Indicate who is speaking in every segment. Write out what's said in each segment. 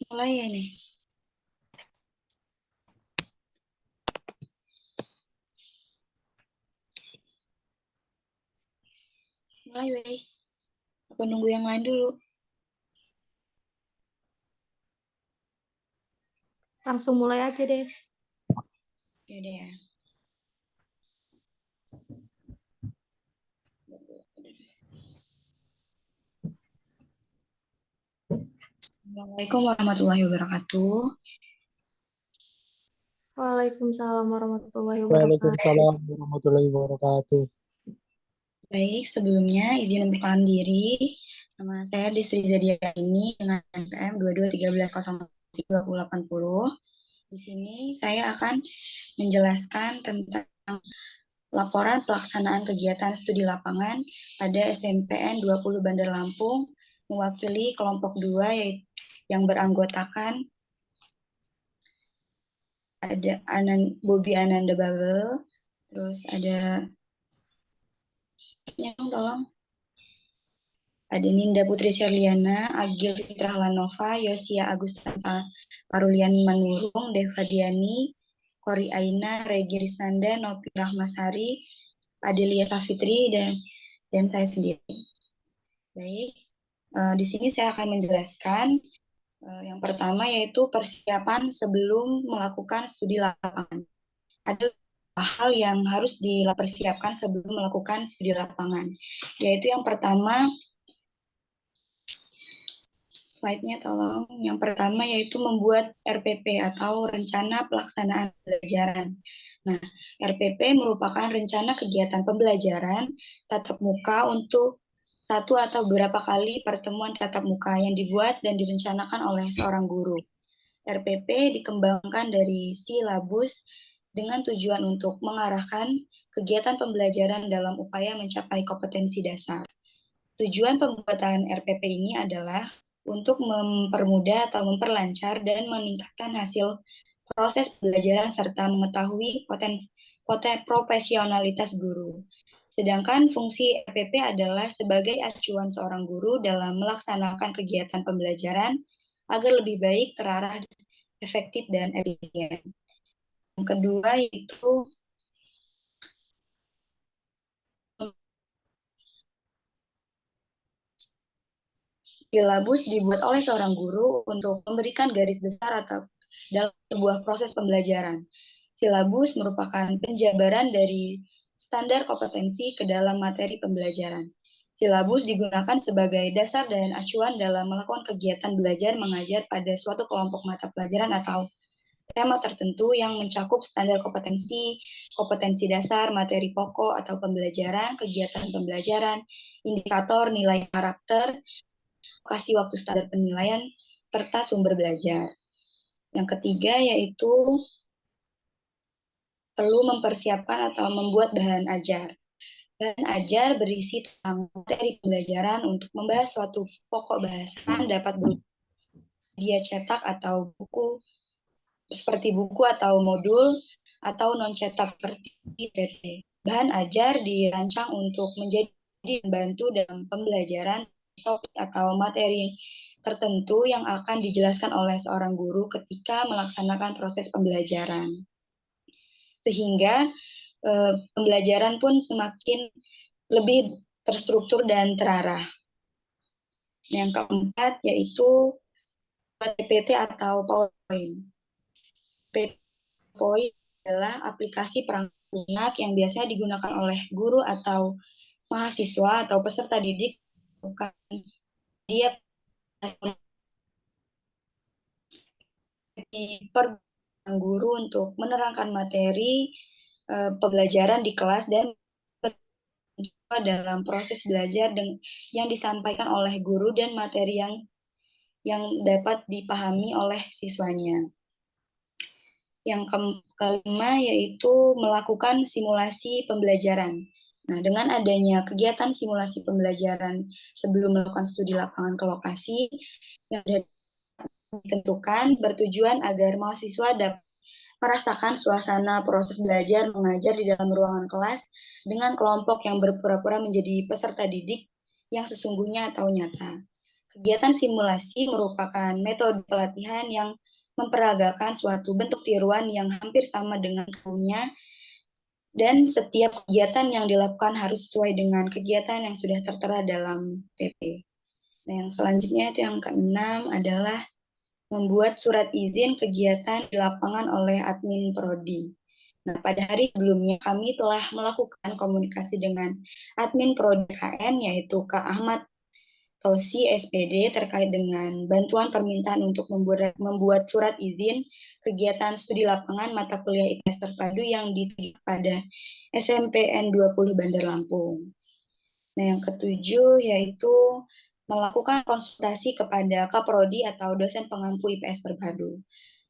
Speaker 1: Mulai ya nih. Mulai, weh. Aku nunggu yang lain dulu.
Speaker 2: Langsung mulai aja, Des.
Speaker 1: Yaudah ya. Assalamualaikum warahmatullahi wabarakatuh.
Speaker 2: Waalaikumsalam warahmatullahi wabarakatuh.
Speaker 3: Waalaikumsalam warahmatullahi wabarakatuh.
Speaker 1: Baik, sebelumnya izin memperkenalkan diri. Nama saya Destri Zadia ini dengan NPM 2213032080. Di sini saya akan menjelaskan tentang laporan pelaksanaan kegiatan studi lapangan pada SMPN 20 Bandar Lampung mewakili kelompok 2 yang beranggotakan ada Bobi Ananda Babel, terus ada yang tolong ada Ninda Putri Sherliana, Agil Fitrah Lanova, Yosia Agustan Parulian Manurung, Deva Diani, Kori Aina, Regi Risnanda, Nopi Rahmasari, Adelia Safitri, dan saya sendiri. Baik, di sini saya akan menjelaskan yang pertama yaitu persiapan sebelum melakukan studi lapangan. Ada hal yang harus dipersiapkan sebelum melakukan studi lapangan, yaitu yang pertama, slide-nya tolong. Yang pertama yaitu membuat RPP atau Rencana Pelaksanaan Pembelajaran. Nah, RPP merupakan rencana kegiatan pembelajaran tatap muka untuk satu atau beberapa kali pertemuan tatap muka yang dibuat dan direncanakan oleh seorang guru. RPP dikembangkan dari silabus dengan tujuan untuk mengarahkan kegiatan pembelajaran dalam upaya mencapai kompetensi dasar. Tujuan pembuatan RPP ini adalah untuk mempermudah atau memperlancar dan meningkatkan hasil proses pembelajaran serta mengetahui profesionalitas guru. Sedangkan fungsi RPP adalah sebagai acuan seorang guru dalam melaksanakan kegiatan pembelajaran agar lebih baik, terarah, efektif, dan efisien. Yang kedua yaitu silabus dibuat oleh seorang guru untuk memberikan garis besar atau dalam sebuah proses pembelajaran. Silabus merupakan penjabaran dari standar kompetensi ke dalam materi pembelajaran. Silabus digunakan sebagai dasar dan acuan dalam melakukan kegiatan belajar mengajar pada suatu kelompok mata pelajaran atau tema tertentu yang mencakup standar kompetensi, kompetensi dasar, materi pokok atau pembelajaran, kegiatan pembelajaran, indikator nilai karakter, lokasi waktu standar penilaian, serta sumber belajar. Yang ketiga yaitu perlu mempersiapkan atau membuat bahan ajar. Bahan ajar berisi tentang materi pembelajaran untuk membahas suatu pokok bahasan dapat berupa media cetak atau buku, seperti buku atau modul, atau non-cetak seperti PT. Bahan ajar dirancang untuk menjadi membantu dalam pembelajaran topik atau materi tertentu yang akan dijelaskan oleh seorang guru ketika melaksanakan proses pembelajaran. Sehingga pembelajaran pun semakin lebih terstruktur dan terarah. Yang keempat yaitu PPT atau PowerPoint. PowerPoint adalah aplikasi perangkat lunak yang biasa digunakan oleh guru atau mahasiswa atau peserta didik bukan dia dipergunakan guru untuk menerangkan materi pembelajaran di kelas dan dalam proses belajar yang disampaikan oleh guru dan materi yang dapat dipahami oleh siswanya. Yang kelima yaitu melakukan simulasi pembelajaran. Nah, dengan adanya kegiatan simulasi pembelajaran sebelum melakukan studi lapangan ke lokasi yang ditentukan bertujuan agar mahasiswa dapat merasakan suasana proses belajar mengajar di dalam ruangan kelas dengan kelompok yang berpura-pura menjadi peserta didik yang sesungguhnya atau nyata. Kegiatan simulasi merupakan metode pelatihan yang memperagakan suatu bentuk tiruan yang hampir sama dengan punya, dan setiap kegiatan yang dilakukan harus sesuai dengan kegiatan yang sudah tertera dalam PP. Nah, yang selanjutnya itu yang keenam adalah membuat surat izin kegiatan di lapangan oleh admin prodi. Nah, pada hari sebelumnya kami telah melakukan komunikasi dengan admin prodi KN, yaitu Kak Ahmad Tosi SPD, terkait dengan bantuan permintaan untuk membuat surat izin kegiatan studi lapangan mata kuliah IPS terpadu yang dituju pada SMPN 20 Bandar Lampung. Nah, yang ketujuh yaitu melakukan konsultasi kepada Kaprodi atau dosen pengampu IPS terpadu.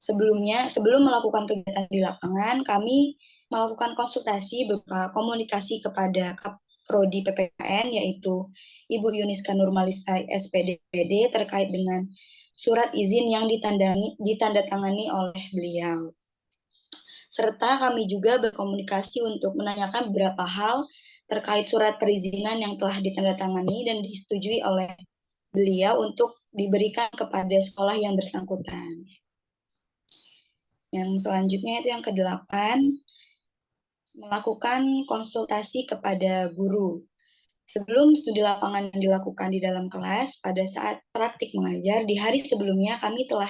Speaker 1: Sebelum melakukan kegiatan di lapangan, kami melakukan konsultasi berupa komunikasi kepada Kaprodi PPKN, yaitu Ibu Yuniska Nurmalisa SPD, terkait dengan surat izin yang ditandatangani oleh beliau. Serta kami juga berkomunikasi untuk menanyakan beberapa hal terkait surat perizinan yang telah ditandatangani dan disetujui oleh beliau untuk diberikan kepada sekolah yang bersangkutan. Yang selanjutnya itu yang kedelapan, melakukan konsultasi kepada guru. Sebelum studi lapangan dilakukan di dalam kelas, pada saat praktik mengajar, di hari sebelumnya kami telah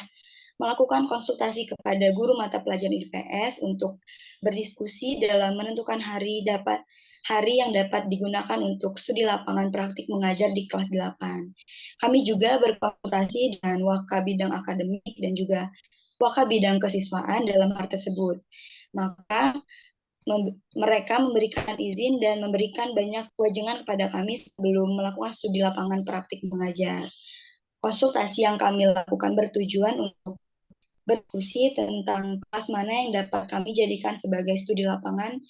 Speaker 1: melakukan konsultasi kepada guru mata pelajaran IPS untuk berdiskusi dalam menentukan hari yang dapat digunakan untuk studi lapangan praktik mengajar di kelas 8. Kami juga berkonsultasi dengan Waka Bidang Akademik dan juga Waka Bidang Kesiswaan dalam hal tersebut. Maka mereka memberikan izin dan memberikan banyak kewajiban kepada kami sebelum melakukan studi lapangan praktik mengajar. Konsultasi yang kami lakukan bertujuan untuk berdiskusi tentang kelas mana yang dapat kami jadikan sebagai studi lapangan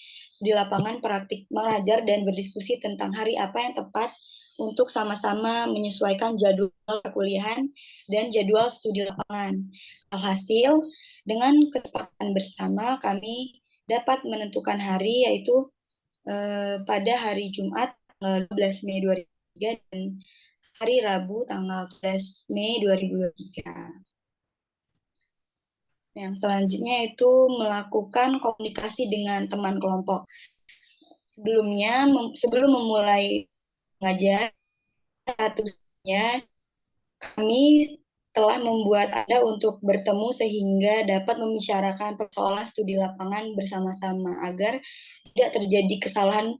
Speaker 1: praktik mengajar, dan berdiskusi tentang hari apa yang tepat untuk sama-sama menyesuaikan jadwal perkuliahan dan jadwal studi lapangan. Alhasil, dengan kesepakatan bersama kami dapat menentukan hari, yaitu pada hari Jumat tanggal 12 Mei 2023 dan hari Rabu tanggal 12 Mei 2023. Yang selanjutnya itu melakukan komunikasi dengan teman kelompok. Sebelum memulai mengajar, statusnya kami telah membuat Anda untuk bertemu sehingga dapat membicarakan persoalan studi lapangan bersama-sama agar tidak terjadi kesalahan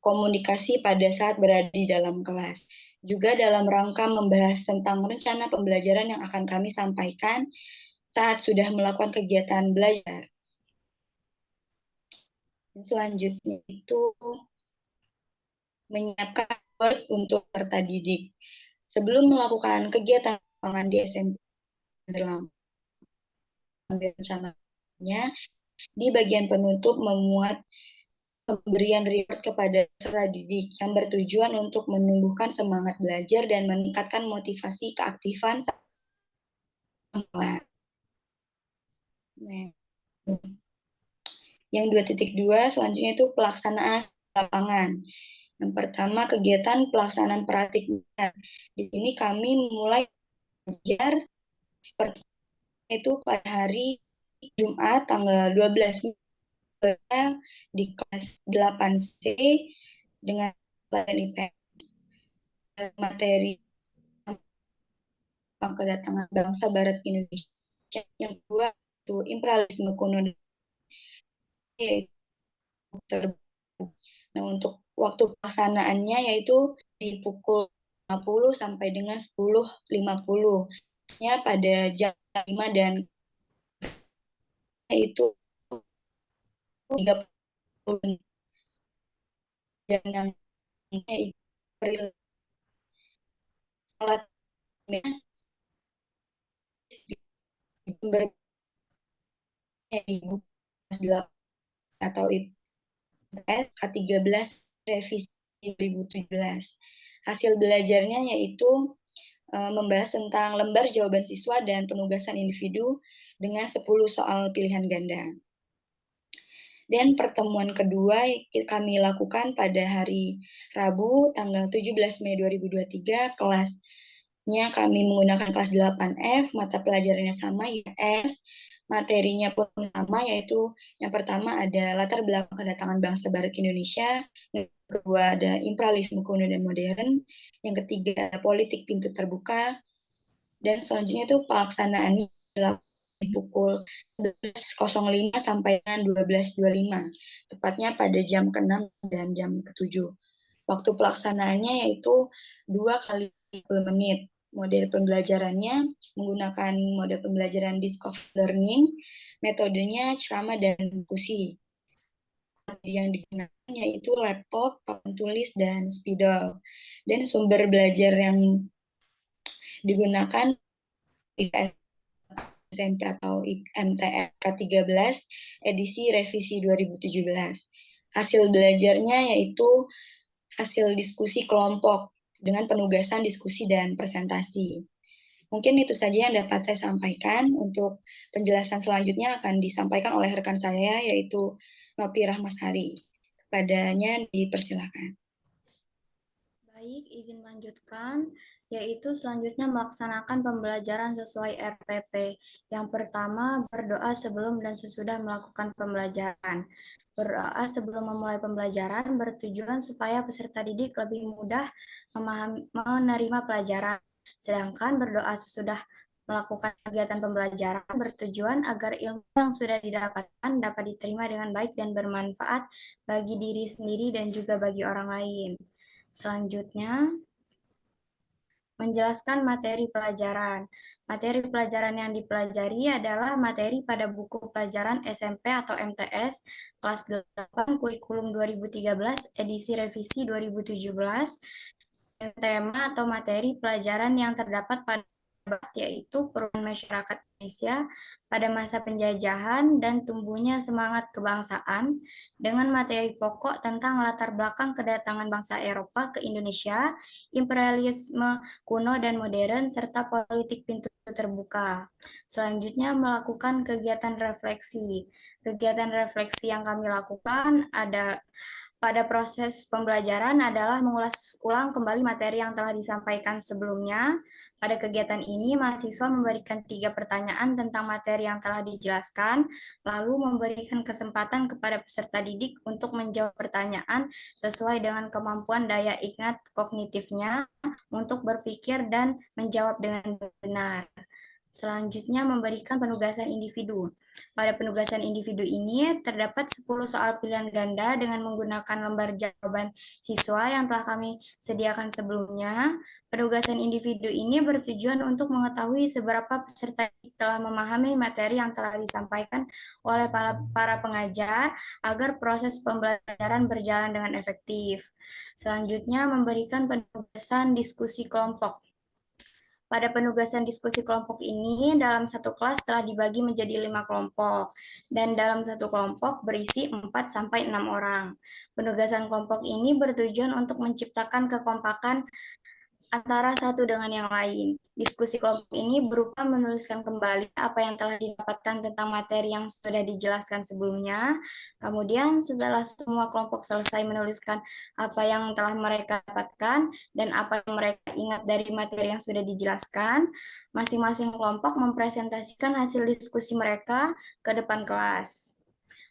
Speaker 1: komunikasi pada saat berada di dalam kelas. Juga dalam rangka membahas tentang rencana pembelajaran yang akan kami sampaikan saat sudah melakukan kegiatan belajar. Selanjutnya itu menyiapkan work untuk peserta didik. Sebelum melakukan kegiatan lapangan di SMP dalam rencananya, di bagian penutup memuat pemberian report kepada peserta didik yang bertujuan untuk menumbuhkan semangat belajar dan meningkatkan motivasi keaktifan kelas. Nah, yang 2.2 selanjutnya itu pelaksanaan lapangan. Yang pertama, kegiatan pelaksanaan praktik. Di sini kami mulai belajar itu pada hari Jumat tanggal 12 di kelas 8C dengan pelajaran IPS. Materi kedatangan bangsa Barat Indonesia. Yang kedua itu imperialisme kuno. Nah, untuk waktu pelaksanaannya yaitu di pukul 50 sampai dengan 10.50. Ya, pada jam 5 dan itu 30 menit. Dan yang alatnya di buku atau IPS K13 revisi 2017. Hasil belajarnya yaitu membahas tentang lembar jawaban siswa dan penugasan individu dengan 10 soal pilihan ganda. Dan pertemuan kedua kami lakukan pada hari Rabu tanggal 17 Mei 2023 kelas kami menggunakan kelas 8F, mata pelajarannya sama, IPS, materinya pun sama, yaitu yang pertama ada latar belakang kedatangan bangsa Barat ke Indonesia, yang kedua ada imperialisme kuno dan modern, yang ketiga ada politik pintu terbuka, dan selanjutnya itu pelaksanaannya di pukul 11.05 sampai dengan 12.25, tepatnya pada jam ke-6 dan jam ke-7. Waktu pelaksanaannya yaitu 2 kali 10 menit. Model pembelajarannya menggunakan model pembelajaran discovery learning, metodenya ceramah dan diskusi. Yang digunakan yaitu laptop, papan tulis, dan spidol. Dan sumber belajar yang digunakan SMP atau MTS K13 edisi revisi 2017. Hasil belajarnya yaitu hasil diskusi kelompok dengan penugasan diskusi dan presentasi. Mungkin itu saja yang dapat saya sampaikan. Untuk penjelasan selanjutnya akan disampaikan oleh rekan saya, yaitu Nopi Rahmasari. Kepadanya dipersilakan.
Speaker 4: Baik, izin melanjutkan, yaitu selanjutnya melaksanakan pembelajaran sesuai RPP. Yang pertama, berdoa sebelum dan sesudah melakukan pembelajaran. Berdoa sebelum memulai pembelajaran bertujuan supaya peserta didik lebih mudah menerima pelajaran. Sedangkan berdoa sesudah melakukan kegiatan pembelajaran bertujuan agar ilmu yang sudah didapatkan dapat diterima dengan baik dan bermanfaat bagi diri sendiri dan juga bagi orang lain. Selanjutnya, menjelaskan materi pelajaran. Materi pelajaran yang dipelajari adalah materi pada buku pelajaran SMP atau MTS kelas 8 kurikulum 2013 edisi revisi 2017. Tema atau materi pelajaran yang terdapat pada yaitu perubahan masyarakat Indonesia pada masa penjajahan dan tumbuhnya semangat kebangsaan dengan materi pokok tentang latar belakang kedatangan bangsa Eropa ke Indonesia, imperialisme kuno dan modern, serta politik pintu terbuka. Selanjutnya melakukan kegiatan refleksi. Kegiatan refleksi yang kami lakukan ada pada proses pembelajaran adalah mengulas ulang kembali materi yang telah disampaikan sebelumnya. Pada kegiatan ini, mahasiswa memberikan 3 pertanyaan tentang materi yang telah dijelaskan, lalu memberikan kesempatan kepada peserta didik untuk menjawab pertanyaan sesuai dengan kemampuan daya ingat kognitifnya untuk berpikir dan menjawab dengan benar. Selanjutnya, memberikan penugasan individu. Pada penugasan individu ini, terdapat 10 soal pilihan ganda dengan menggunakan lembar jawaban siswa yang telah kami sediakan sebelumnya. Penugasan individu ini bertujuan untuk mengetahui seberapa peserta telah memahami materi yang telah disampaikan oleh para pengajar agar proses pembelajaran berjalan dengan efektif. Selanjutnya, memberikan penugasan diskusi kelompok. Pada penugasan diskusi kelompok ini, dalam satu kelas telah dibagi menjadi 5 kelompok, dan dalam satu kelompok berisi 4-6 orang. Penugasan kelompok ini bertujuan untuk menciptakan kekompakan antara satu dengan yang lain. Diskusi kelompok ini berupa menuliskan kembali apa yang telah didapatkan tentang materi yang sudah dijelaskan sebelumnya. Kemudian setelah semua kelompok selesai menuliskan apa yang telah mereka dapatkan dan apa yang mereka ingat dari materi yang sudah dijelaskan, masing-masing kelompok mempresentasikan hasil diskusi mereka ke depan kelas.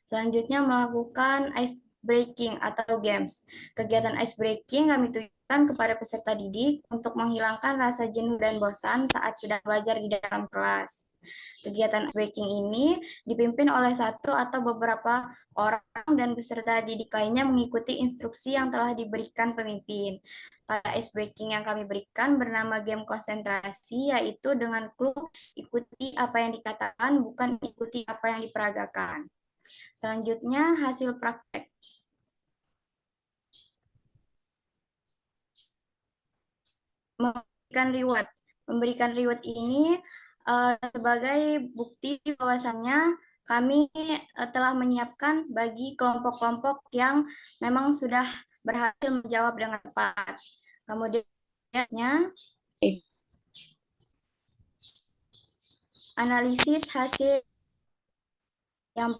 Speaker 4: Selanjutnya melakukan ice breaking atau games. Kegiatan ice breaking kami tujukan kepada peserta didik untuk menghilangkan rasa jenuh dan bosan saat sedang belajar di dalam kelas. Kegiatan ice breaking ini dipimpin oleh satu atau beberapa orang dan peserta didik lainnya mengikuti instruksi yang telah diberikan pemimpin. Pada ice breaking yang kami berikan bernama game konsentrasi, yaitu dengan clue ikuti apa yang dikatakan, bukan ikuti apa yang diperagakan. Selanjutnya, hasil praktek. Memberikan reward ini sebagai bukti bahwasannya kami telah menyiapkan bagi kelompok-kelompok yang memang sudah berhasil menjawab dengan tepat. Kemudian analisis hasil yang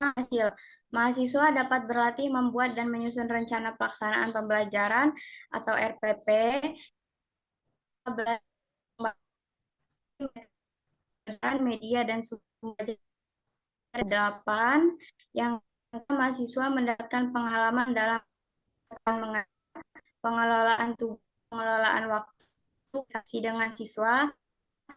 Speaker 4: hasil. Mahasiswa dapat berlatih membuat dan menyusun rencana pelaksanaan pembelajaran atau RPP, media dan sumber 8 yang mahasiswa mendapatkan pengalaman dalam pengelolaan tugas, pengelolaan waktu, interaksi dengan siswa,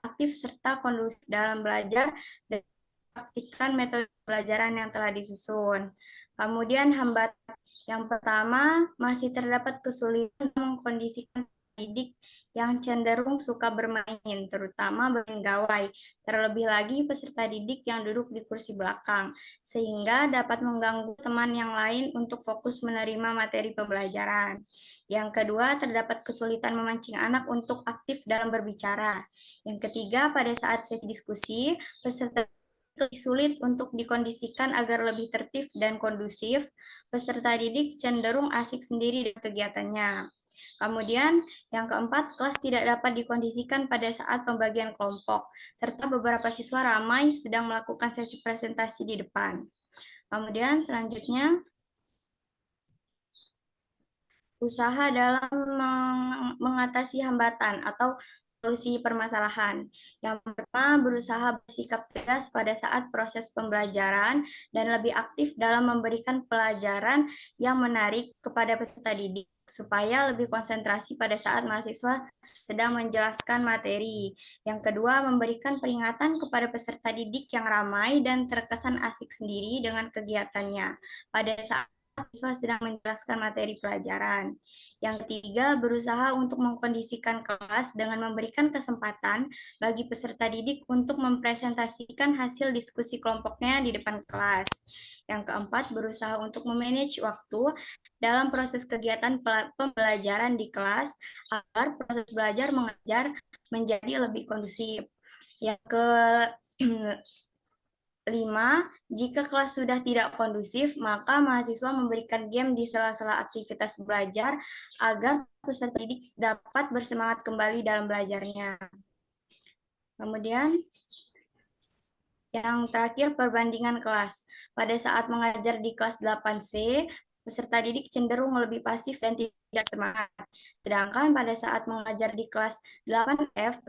Speaker 4: aktif serta kondusif dalam belajar dan praktikkan metode pembelajaran yang telah disusun. Kemudian hambatan yang pertama, masih terdapat kesulitan mengkondisikan didik yang cenderung suka bermain, terutama bermain gawai. Terlebih lagi peserta didik yang duduk di kursi belakang, sehingga dapat mengganggu teman yang lain untuk fokus menerima materi pembelajaran. Yang kedua, terdapat kesulitan memancing anak untuk aktif dalam berbicara. Yang ketiga, pada saat sesi diskusi, peserta lebih sulit untuk dikondisikan agar lebih tertib dan kondusif. Peserta didik cenderung asik sendiri dengan kegiatannya. Kemudian, yang keempat, kelas tidak dapat dikondisikan pada saat pembagian kelompok, serta beberapa siswa ramai sedang melakukan sesi presentasi di depan. Kemudian, selanjutnya, usaha dalam mengatasi hambatan atau solusi permasalahan. Yang pertama, berusaha bersikap tegas pada saat proses pembelajaran dan lebih aktif dalam memberikan pelajaran yang menarik kepada peserta didik, supaya lebih konsentrasi pada saat mahasiswa sedang menjelaskan materi. Yang kedua, memberikan peringatan kepada peserta didik yang ramai dan terkesan asik sendiri dengan kegiatannya pada saat siswa sedang menjelaskan materi pelajaran. Yang ketiga, berusaha untuk mengkondisikan kelas dengan memberikan kesempatan bagi peserta didik untuk mempresentasikan hasil diskusi kelompoknya di depan kelas. Yang keempat, berusaha untuk memanage waktu dalam proses kegiatan pembelajaran di kelas agar proses belajar mengajar menjadi lebih kondusif. Yang kelima, jika kelas sudah tidak kondusif, maka mahasiswa memberikan game di sela-sela aktivitas belajar agar peserta didik dapat bersemangat kembali dalam belajarnya. Kemudian, yang terakhir, perbandingan kelas. Pada saat mengajar di kelas 8C, peserta didik cenderung lebih pasif dan tidak semangat. Sedangkan pada saat mengajar di kelas 8F,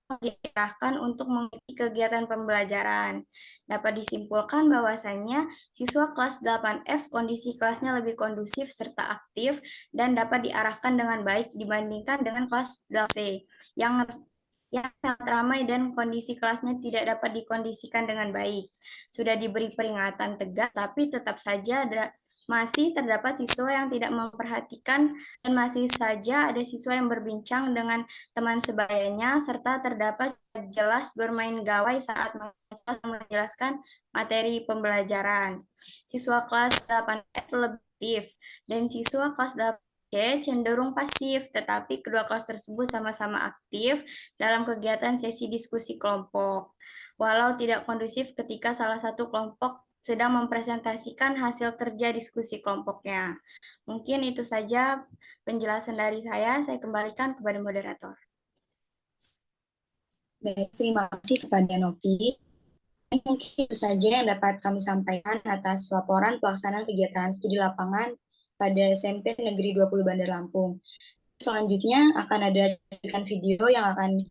Speaker 4: diarahkan untuk mengikuti kegiatan pembelajaran. Dapat disimpulkan bahwasannya siswa kelas 8F kondisi kelasnya lebih kondusif serta aktif dan dapat diarahkan dengan baik dibandingkan dengan kelas 8C yang sangat ramai dan kondisi kelasnya tidak dapat dikondisikan dengan baik. Sudah diberi peringatan tegas, tapi tetap saja masih terdapat siswa yang tidak memperhatikan dan masih saja ada siswa yang berbincang dengan teman sebayanya serta terdapat jelas bermain gawai saat menjelaskan materi pembelajaran. Siswa kelas 8F lebih aktif dan siswa kelas 8C cenderung pasif, tetapi kedua kelas tersebut sama-sama aktif dalam kegiatan sesi diskusi kelompok. Walau tidak kondusif ketika salah satu kelompok sedang mempresentasikan hasil kerja diskusi kelompoknya. Mungkin itu saja penjelasan dari saya kembalikan kepada moderator.
Speaker 1: Baik, terima kasih kepada Novi. Mungkin itu saja yang dapat kami sampaikan atas laporan pelaksanaan kegiatan studi lapangan pada SMP Negeri 20 Bandar Lampung. Selanjutnya akan ada video yang akan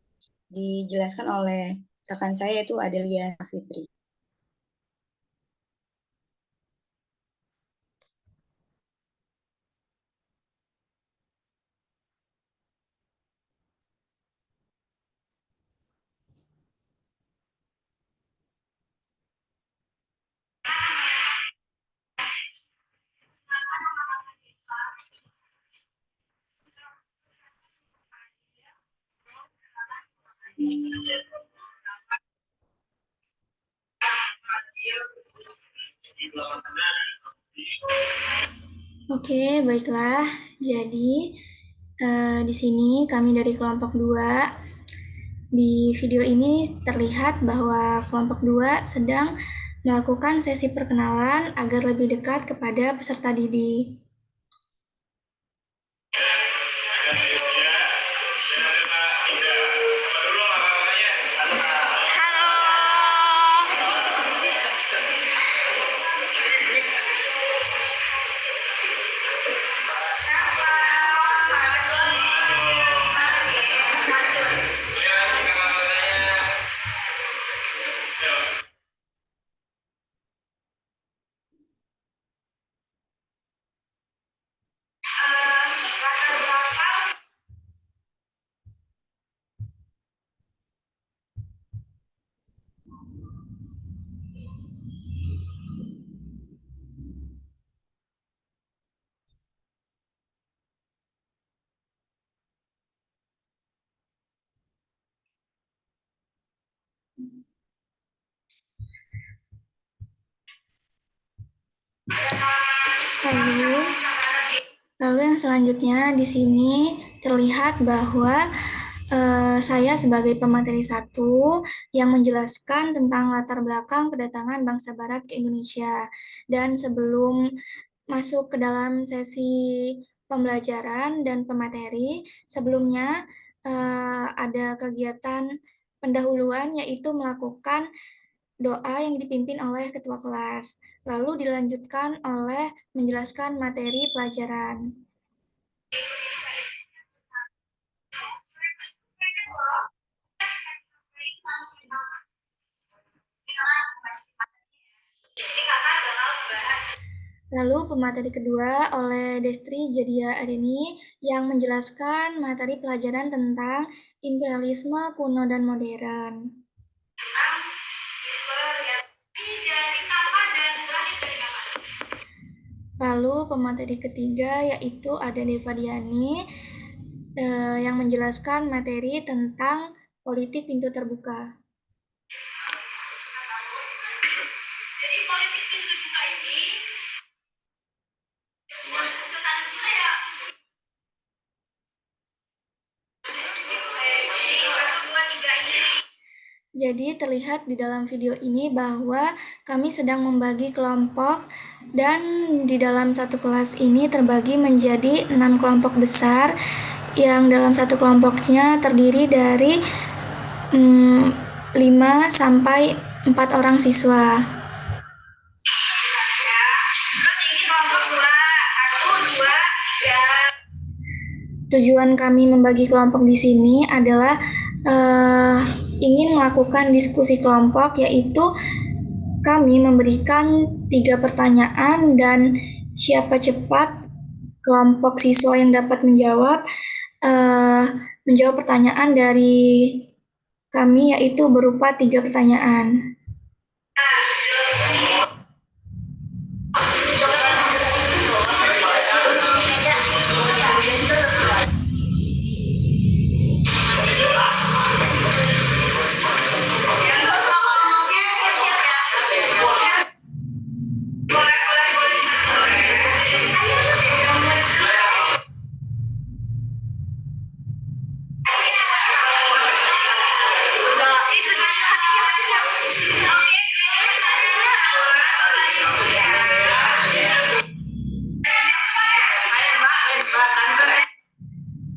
Speaker 1: dijelaskan oleh rekan saya, yaitu Adelia Fitri.
Speaker 2: Oke, baiklah. Jadi, di sini kami dari kelompok 2. Di video ini terlihat bahwa kelompok 2 sedang melakukan sesi perkenalan agar lebih dekat kepada peserta didik. Lalu yang selanjutnya di sini terlihat bahwa saya sebagai pemateri 1 yang menjelaskan tentang latar belakang kedatangan bangsa Barat ke Indonesia. Dan sebelum masuk ke dalam sesi pembelajaran dan pemateri, sebelumnya ada kegiatan pendahuluan yaitu melakukan doa yang dipimpin oleh ketua kelas. Lalu dilanjutkan oleh menjelaskan materi pelajaran. Lalu pemateri kedua oleh Destri Jadia Arini yang menjelaskan materi pelajaran tentang imperialisme kuno dan modern. Lalu pemateri ketiga yaitu ada Deva Diani yang menjelaskan materi tentang politik pintu terbuka.
Speaker 5: Jadi politik pintu terbuka ini setara kita ya.
Speaker 2: Jadi terlihat di dalam video ini bahwa kami sedang membagi kelompok dan di dalam satu kelas ini terbagi menjadi 6 kelompok besar yang dalam satu kelompoknya terdiri dari 5 sampai 4 orang siswa.
Speaker 5: Terus ini kelompok 2, 1, 2, 3.
Speaker 2: Tujuan kami membagi kelompok di sini adalah ingin melakukan diskusi kelompok, yaitu kami memberikan 3 pertanyaan dan siapa cepat kelompok siswa yang dapat menjawab pertanyaan dari kami, yaitu berupa 3 pertanyaan.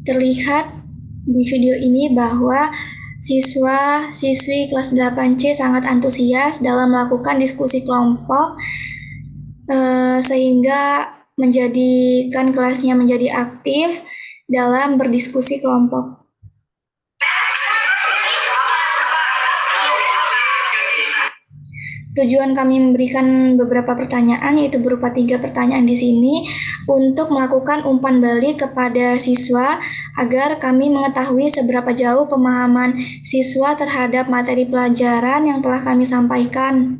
Speaker 2: Terlihat di video ini bahwa siswa-siswi kelas 8C sangat antusias dalam melakukan diskusi kelompok sehingga menjadikan kelasnya menjadi aktif dalam berdiskusi kelompok. Tujuan kami memberikan beberapa pertanyaan, yaitu berupa 3 pertanyaan di sini, untuk melakukan umpan balik kepada siswa agar kami mengetahui seberapa jauh pemahaman siswa terhadap materi pelajaran yang telah kami sampaikan.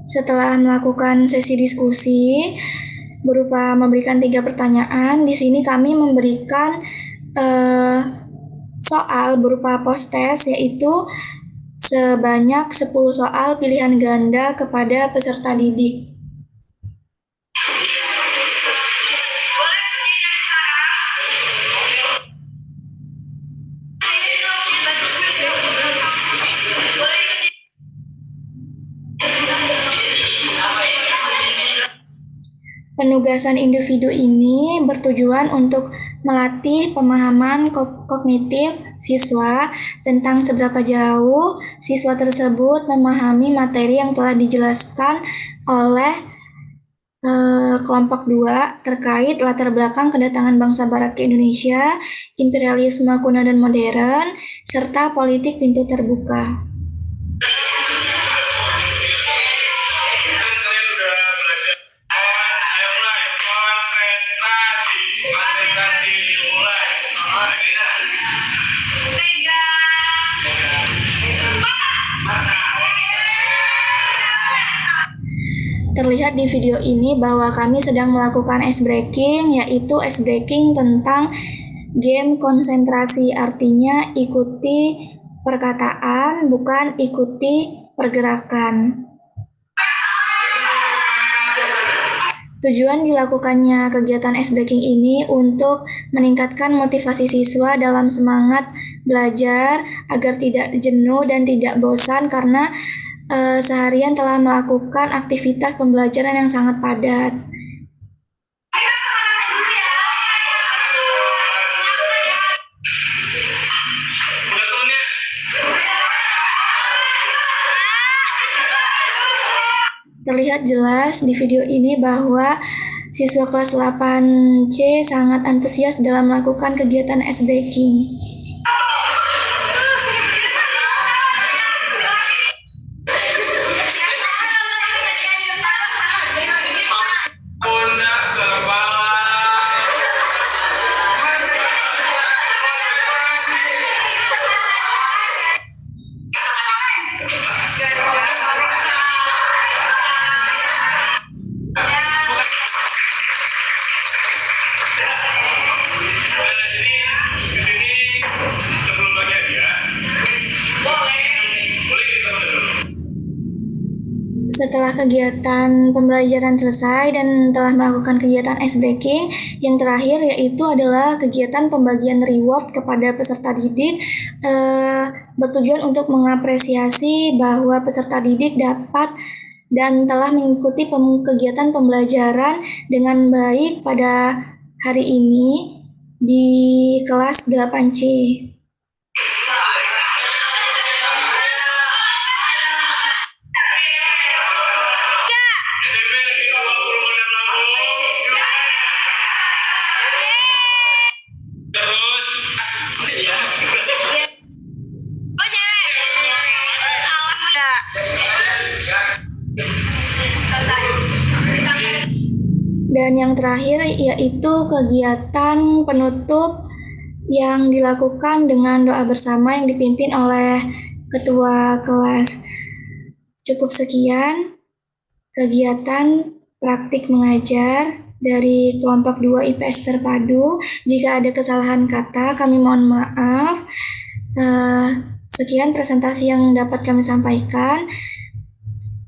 Speaker 2: Setelah melakukan sesi diskusi berupa memberikan 3 pertanyaan, di sini kami memberikan soal berupa post-test, yaitu sebanyak 10 soal pilihan ganda kepada peserta didik. Penugasan individu ini bertujuan untuk melatih pemahaman kognitif siswa tentang seberapa jauh siswa tersebut memahami materi yang telah dijelaskan oleh kelompok 2 terkait latar belakang kedatangan bangsa Barat ke Indonesia, imperialisme kuno dan modern, serta politik pintu terbuka. Terlihat di video ini bahwa kami sedang melakukan ice breaking, yaitu ice breaking tentang Game konsentrasi artinya ikuti perkataan, bukan ikuti pergerakan. Tujuan dilakukannya kegiatan ice breaking ini untuk meningkatkan motivasi siswa dalam semangat belajar agar tidak jenuh dan tidak bosan karena seharian telah melakukan aktivitas pembelajaran yang sangat padat. Terlihat jelas di video ini bahwa siswa kelas 8C sangat antusias dalam melakukan kegiatan ice breaking. Setelah kegiatan pembelajaran selesai dan telah melakukan kegiatan ice breaking, yang terakhir yaitu adalah kegiatan pembagian reward kepada peserta didik, bertujuan untuk mengapresiasi bahwa peserta didik dapat dan telah mengikuti kegiatan pembelajaran dengan baik pada hari ini di kelas 8C. Dan yang terakhir yaitu kegiatan penutup yang dilakukan dengan doa bersama yang dipimpin oleh ketua kelas. Cukup sekian kegiatan praktik mengajar dari kelompok 2 IPS Terpadu. Jika ada kesalahan kata, kami mohon maaf. Sekian presentasi yang dapat kami sampaikan.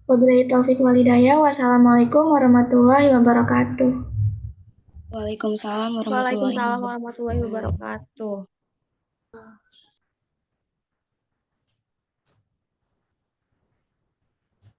Speaker 2: Wabillahi taufiq walhidayah. Wassalamualaikum warahmatullahi wabarakatuh.
Speaker 1: Waalaikumsalam
Speaker 6: Waalaikumsalam warahmatullahi wabarakatuh.